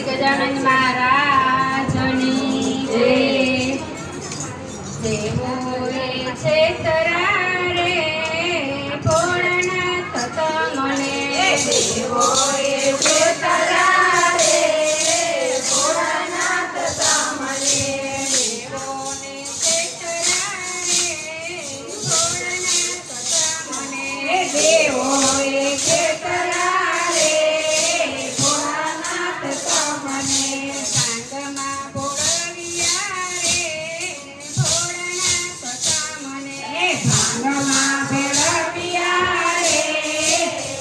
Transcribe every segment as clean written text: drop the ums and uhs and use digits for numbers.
ગજાનંદ મહારાજની જય. દેવો રે છેતરા રે ભોળાનાથ તમને. દેવો રે છેતરા રે ભોળાનાથ તમને. દેવોને છેતરા રે ભોળાનાથ તમને. દેવો રે છેતરા રે ભોળાનાથ તમને. ભાંગમાં ભોળવિયા રે ભોળાનાથ તમને. ભાંગમાં ભેળવ્યા રે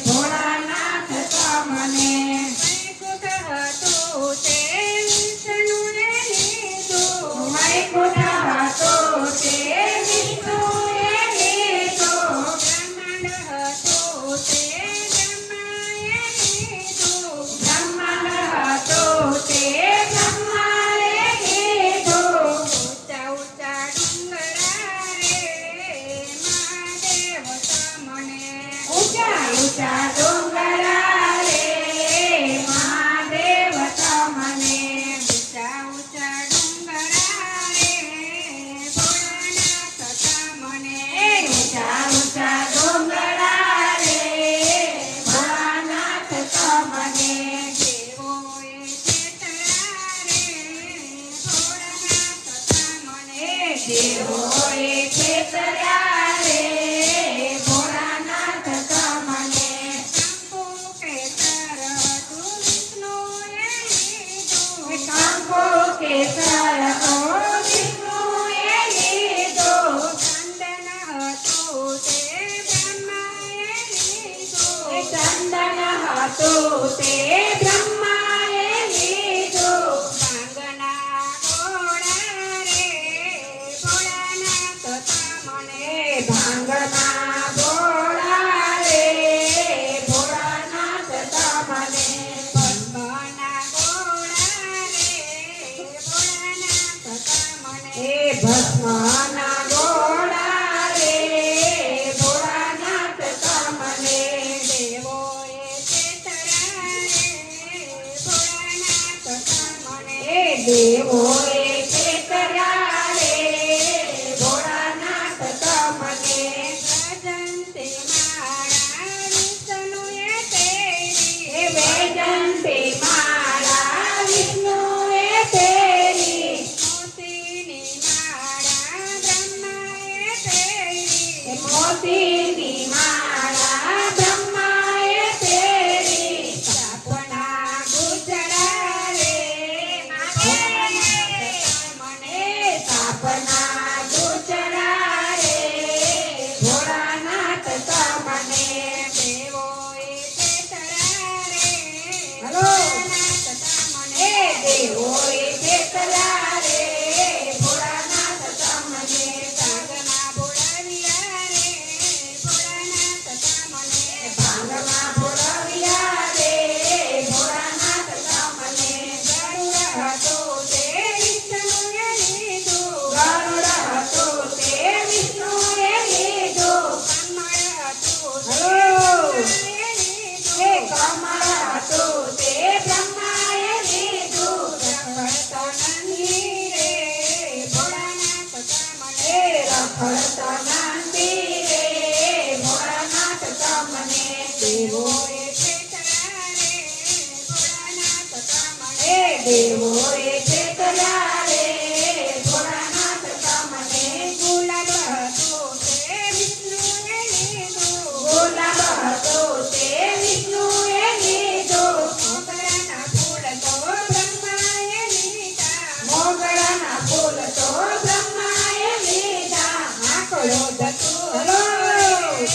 ભોળાનાથ તમને. વૈકુંઠ હતું તે વિષ્ણુએ લીધું. વૈકુંઠ હતો તે વિષ્ણુએ લીધો. બ્રહ્માંડ હતું તે બ્રહ્માએ લીધું. બ્રહ્માંડ હતો તે બ્રહ્માએ લીધો. ઊંચા ઊંચા ડુંગરા રે મહાદેવ તમને. ઊંચા ઊંચા ડુંગરા રે મહાદેવ તમને. ઊંચા ઊંચા ડુંગરા રે ભોળાનાથ તમને. ઊંચા ઊંચા ડુંગરા રે ભોળાનાથ તમને. દેવોએ છેતરા રે ભોળાનાથ તમને. દેવોએ છેતર્યા રે ભોળાનાથ તમને. શંકુ કેસર હતું વિષ્ણુએ લીધું. કંકુ કેસર ઓ વિષ્ણુએ લીધો. ચંદન હતું તે બ્રહ્માએ લીધું. ચંદન હતું તે બ્રહ્માએ લીધો. ભાંગના ઘોડા રે ભોળાનાથ તમને. ભાંગના ભોળા રે ભોળાનાથ તમને. ભસ્મના ઘોડા રે ભોળાનાથ તમને. ભસ્મના ઘોડા રે ભોળાનાથ તમને. દેવોએ છેતરા રે ભોળાનાથ તમને. દેવોએ છેતર્યા રે ભોળાનાથ તમને. ભજંતી માળા વિષ્ણુએ તેરી. વૈજયંતી માળા વિષ્ણુએ તેરી. મોતીની માળા બ્રહ્માએ તેરી. મોતીની માળા બ્રહ્માએ તેરી. સાપના ગુજરા રે મને. સાપના ગુજરા રે ભોળાનાથ તમને. દેવોએ છેતરા રે હલો. ભોળાનાથ તમને. દેવોએ છેતર્યા રે ભોળાનાથ તમને. ભાંગમાં ભોળાવ્યા રે ભોળાનાથ તમને. ભાંગમાં ભોળવ્યા રે ભોળાનાથ તમને. ગરુડ હતું તે વિષ્ણુએ લીધું. ગરુડ હતો તે વિષ્ણુએ લીધો. કમળ હતું તે હલો. બ્રહ્માએ લીધું. કમળ હતું તે બ્રહ્માએ લીધું. રખડતો નંદી રે ભોળાનાથ તમને. રખડતો નંદી રે ભોળાનાથ તમને. દેવોએ છેતરા રે ભોળાનાથ તમને. દેવોએ છેતર્યા રે ભોળાનાથ તમને. ગુલાબ હતું તે વિષ્ણુએ લીધું. ગુલાબ હતો તે વિષ્ણુએ લીધો. મોગરાના ફૂલ તો બ્રહ્માએ લીધા. મોગરાના ફૂલ તો બ્રહ્માએ લીધા. આંકડો ધતુરો હલો. રે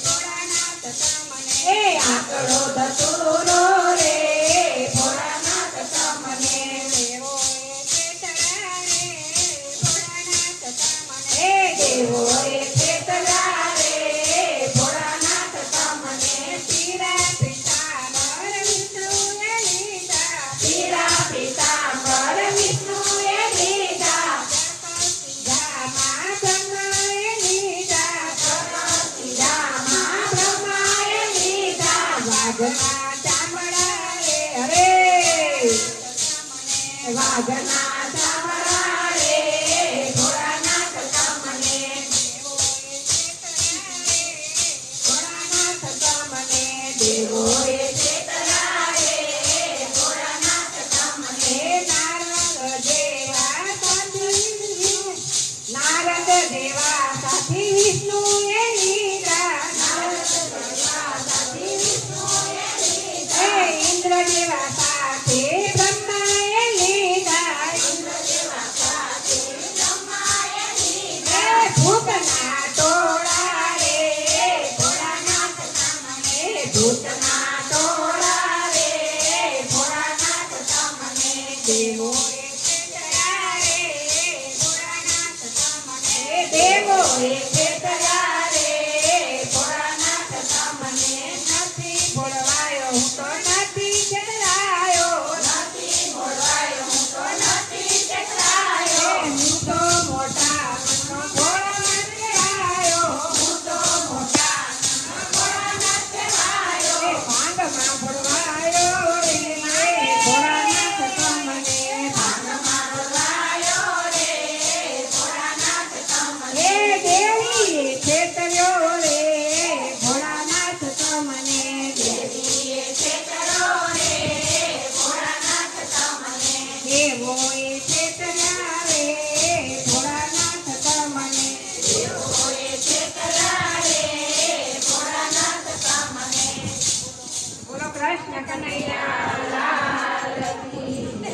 ભોળાનાથ તમને. આંકડો દેવોએ છેતરા રે ભોળાનાથ તમને. નારદ દેવા સાથી વિષ્ણુએ લીધા. સાથી વિષ્ણુએ લીધા. હે ઇન્દ્ર દેવા સાથે બ્રહ્માએ લીધા. ઇન્દ્રદેવા સાથે બ્રહ્માએ લીધા. હે ભૂતના ટોળા રે ભોળાનાથ તમને. ભૂતના